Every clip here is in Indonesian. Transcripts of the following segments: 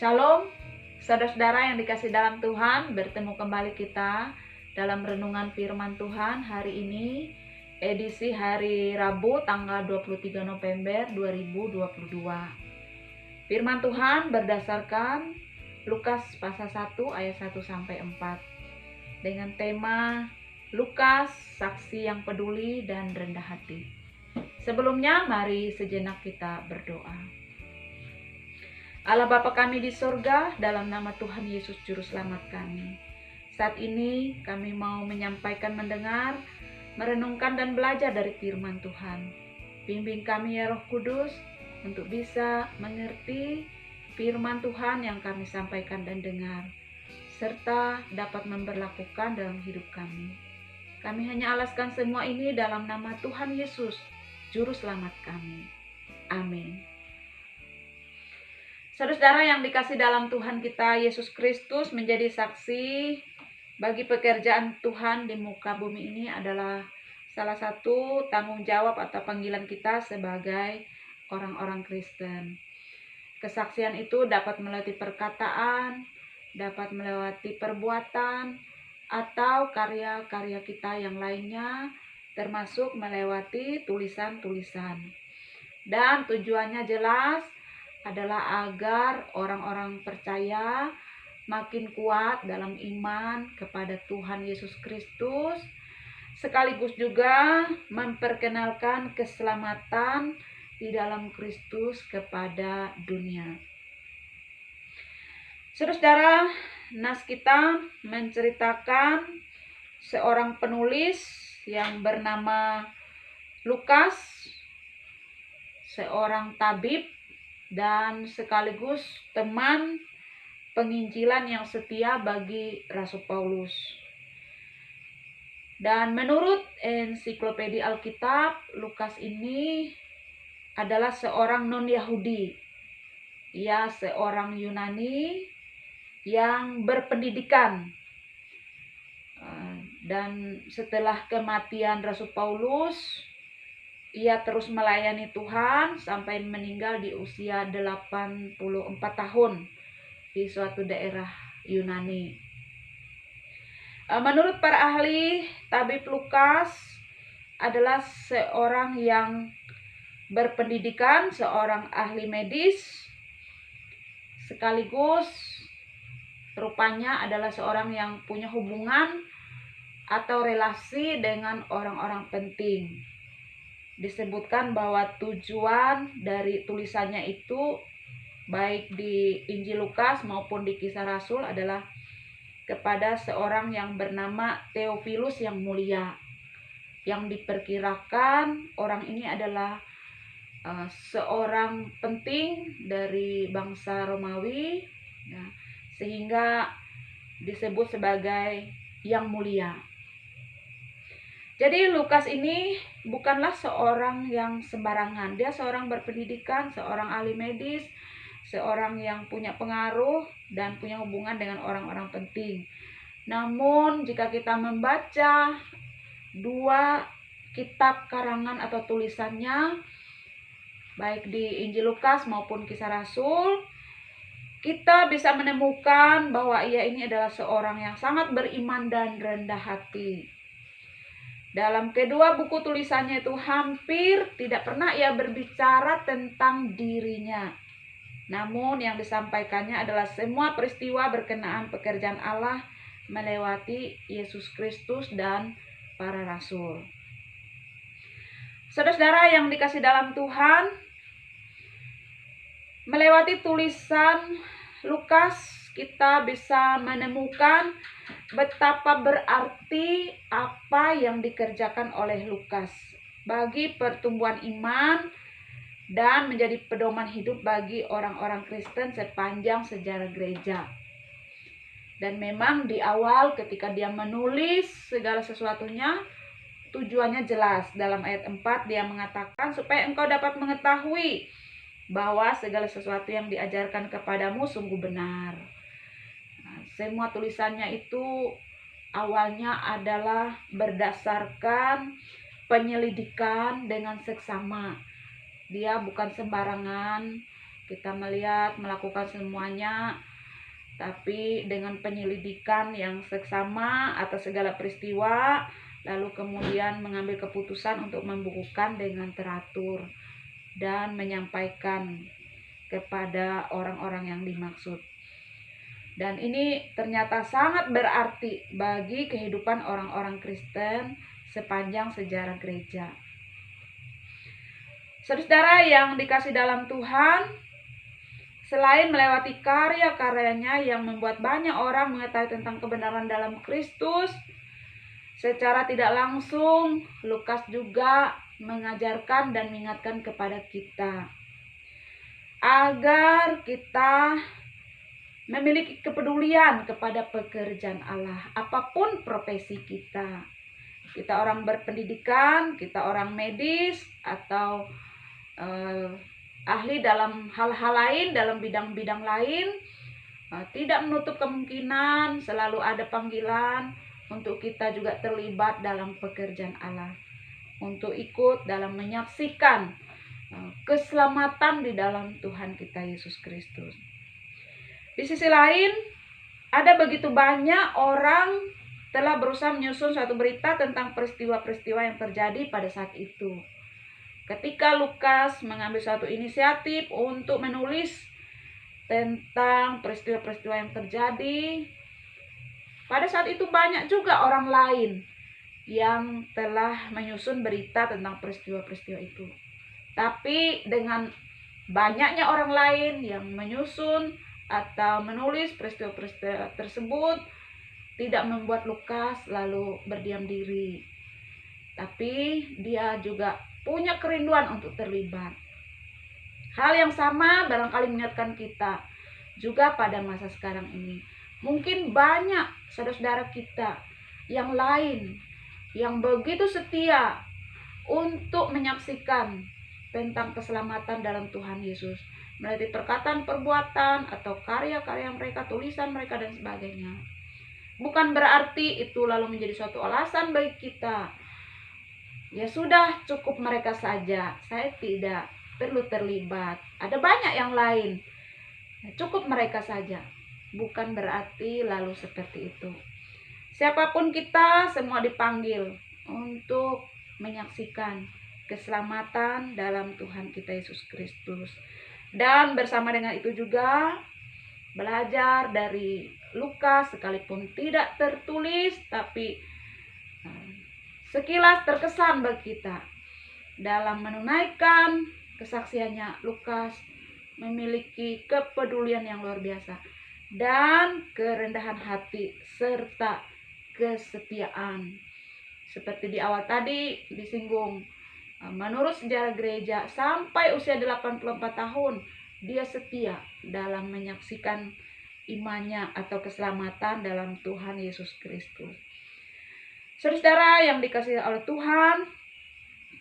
Shalom, saudara-saudara yang dikasih dalam Tuhan, bertemu kembali kita dalam renungan firman Tuhan hari ini, edisi hari Rabu tanggal 23 November 2022. Firman Tuhan berdasarkan Lukas pasal 1 ayat 1-4 dengan tema Lukas, saksi yang peduli dan rendah hati. Sebelumnya, mari sejenak kita berdoa. Allah Bapa kami di sorga, dalam nama Tuhan Yesus Juru Selamat kami. Saat ini kami mau menyampaikan, mendengar, merenungkan dan belajar dari firman Tuhan. Bimbing kami ya Roh Kudus untuk bisa mengerti firman Tuhan yang kami sampaikan dan dengar, serta dapat memberlakukan dalam hidup kami. Kami hanya alaskan semua ini dalam nama Tuhan Yesus, Juru Selamat kami. Amin. Saudara-saudara yang dikasih dalam Tuhan kita Yesus Kristus, menjadi saksi bagi pekerjaan Tuhan di muka bumi ini adalah salah satu tanggung jawab atau panggilan kita sebagai orang-orang Kristen. Kesaksian itu dapat melewati perkataan, dapat melewati perbuatan, atau karya-karya kita yang lainnya, termasuk melewati tulisan-tulisan. Dan tujuannya jelas adalah agar orang-orang percaya makin kuat dalam iman kepada Tuhan Yesus Kristus, sekaligus juga memperkenalkan keselamatan di dalam Kristus kepada dunia. Saudara-saudara, nas kita menceritakan seorang penulis yang bernama Lukas, seorang tabib dan sekaligus teman penginjilan yang setia bagi Rasul Paulus. Dan menurut ensiklopedia Alkitab, Lukas ini adalah seorang non-Yahudi. Ia seorang Yunani yang berpendidikan. Dan setelah kematian Rasul Paulus, ia terus melayani Tuhan sampai meninggal di usia 84 tahun di suatu daerah Yunani. Menurut para ahli, tabib Lukas adalah seorang yang berpendidikan, seorang ahli medis, sekaligus rupanya adalah seorang yang punya hubungan atau relasi dengan orang-orang penting. Disebutkan bahwa tujuan dari tulisannya itu baik di Injil Lukas maupun di Kisah Rasul adalah kepada seorang yang bernama Theophilus yang mulia, yang diperkirakan orang ini adalah seorang penting dari bangsa Romawi, ya, sehingga disebut sebagai yang mulia. Jadi Lukas ini bukanlah seorang yang sembarangan. Dia seorang berpendidikan, seorang ahli medis, seorang yang punya pengaruh dan punya hubungan dengan orang-orang penting. Namun jika kita membaca dua kitab karangan atau tulisannya, baik di Injil Lukas maupun Kisah Rasul, kita bisa menemukan bahwa ia ini adalah seorang yang sangat beriman dan rendah hati. Dalam kedua buku tulisannya itu hampir tidak pernah ia berbicara tentang dirinya. Namun yang disampaikannya adalah semua peristiwa berkenaan pekerjaan Allah melewati Yesus Kristus dan para rasul. Saudara-saudara yang dikasih dalam Tuhan, melewati tulisan Lukas kita bisa menemukan betapa berarti apa yang dikerjakan oleh Lukas bagi pertumbuhan iman dan menjadi pedoman hidup bagi orang-orang Kristen sepanjang sejarah gereja. Dan memang di awal ketika dia menulis segala sesuatunya, tujuannya jelas. Dalam ayat 4 dia mengatakan supaya engkau dapat mengetahui bahwa segala sesuatu yang diajarkan kepadamu sungguh benar. Semua tulisannya itu awalnya adalah berdasarkan penyelidikan dengan seksama. Dia bukan sembarangan Kita melakukan semuanya, tapi dengan penyelidikan yang seksama atas segala peristiwa, lalu kemudian mengambil keputusan untuk membukukan dengan teratur dan menyampaikan kepada orang-orang yang dimaksud. Dan ini ternyata sangat berarti bagi kehidupan orang-orang Kristen sepanjang sejarah gereja. Saudara yang dikasih dalam Tuhan, selain melewati karya-karyanya yang membuat banyak orang mengetahui tentang kebenaran dalam Kristus, secara tidak langsung Lukas juga mengajarkan dan mengingatkan kepada kita agar kita memiliki kepedulian kepada pekerjaan Allah, apapun profesi kita. Kita orang berpendidikan, kita orang medis, atau ahli dalam hal-hal lain, dalam bidang-bidang lain, tidak menutup kemungkinan selalu ada panggilan untuk kita juga terlibat dalam pekerjaan Allah, untuk ikut dalam menyaksikan keselamatan di dalam Tuhan kita Yesus Kristus. Di sisi lain, ada begitu banyak orang telah berusaha menyusun suatu berita tentang peristiwa-peristiwa yang terjadi pada saat itu. Ketika Lukas mengambil suatu inisiatif untuk menulis tentang peristiwa-peristiwa yang terjadi, pada saat itu banyak juga orang lain yang telah menyusun berita tentang peristiwa-peristiwa itu. Tapi dengan banyaknya orang lain yang menyusun atau menulis peristiwa-peristiwa tersebut, tidak membuat Lukas lalu berdiam diri. Tapi dia juga punya kerinduan untuk terlibat. Hal yang sama barangkali mengingatkan kita juga pada masa sekarang ini. Mungkin banyak saudara-saudara kita yang lain yang begitu setia untuk menyaksikan tentang keselamatan dalam Tuhan Yesus melalui perkataan, perbuatan, atau karya-karya mereka, tulisan mereka, dan sebagainya. Bukan berarti itu lalu menjadi suatu alasan bagi kita, ya sudah cukup mereka saja, saya tidak perlu terlibat, ada banyak yang lain, cukup mereka saja. Bukan berarti lalu seperti itu. Siapapun kita, semua dipanggil untuk menyaksikan keselamatan dalam Tuhan kita Yesus Kristus. Dan bersama dengan itu juga belajar dari Lukas, sekalipun tidak tertulis, tapi sekilas terkesan bagi kita. Dalam menunaikan kesaksiannya, Lukas memiliki kepedulian yang luar biasa dan kerendahan hati serta kesetiaan. Seperti di awal tadi disinggung, menurut sejarah gereja sampai usia 84 tahun dia setia dalam menyaksikan imannya atau keselamatan dalam Tuhan Yesus Kristus. Saudara yang dikasihi oleh Tuhan,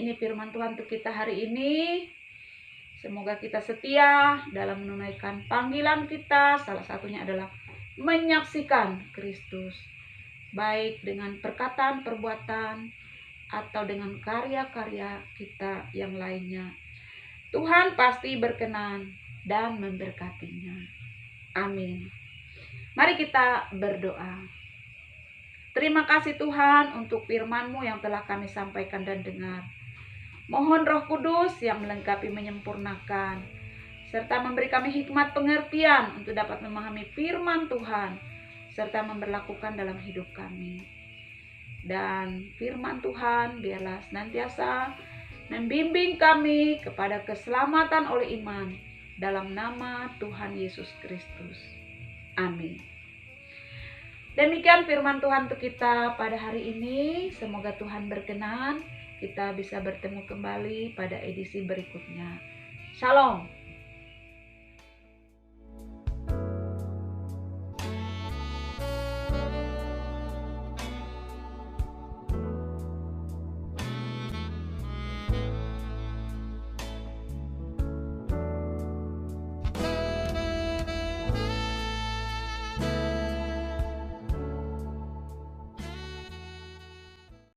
ini firman Tuhan untuk kita hari ini. Semoga kita setia dalam menunaikan panggilan kita. Salah satunya adalah menyaksikan Kristus, baik dengan perkataan, perbuatan, atau dengan karya-karya kita yang lainnya. Tuhan pasti berkenan dan memberkatinya. Amin. Mari kita berdoa. Terima kasih Tuhan untuk firman-Mu yang telah kami sampaikan dan dengar. Mohon Roh Kudus yang melengkapi, menyempurnakan, serta memberi kami hikmat pengertian untuk dapat memahami firman Tuhan, serta memberlakukan dalam hidup kami. Dan firman Tuhan biarlah senantiasa membimbing kami kepada keselamatan oleh iman dalam nama Tuhan Yesus Kristus. Amin. Demikian firman Tuhan untuk kita pada hari ini. Semoga Tuhan berkenan kita bisa bertemu kembali pada edisi berikutnya. Shalom.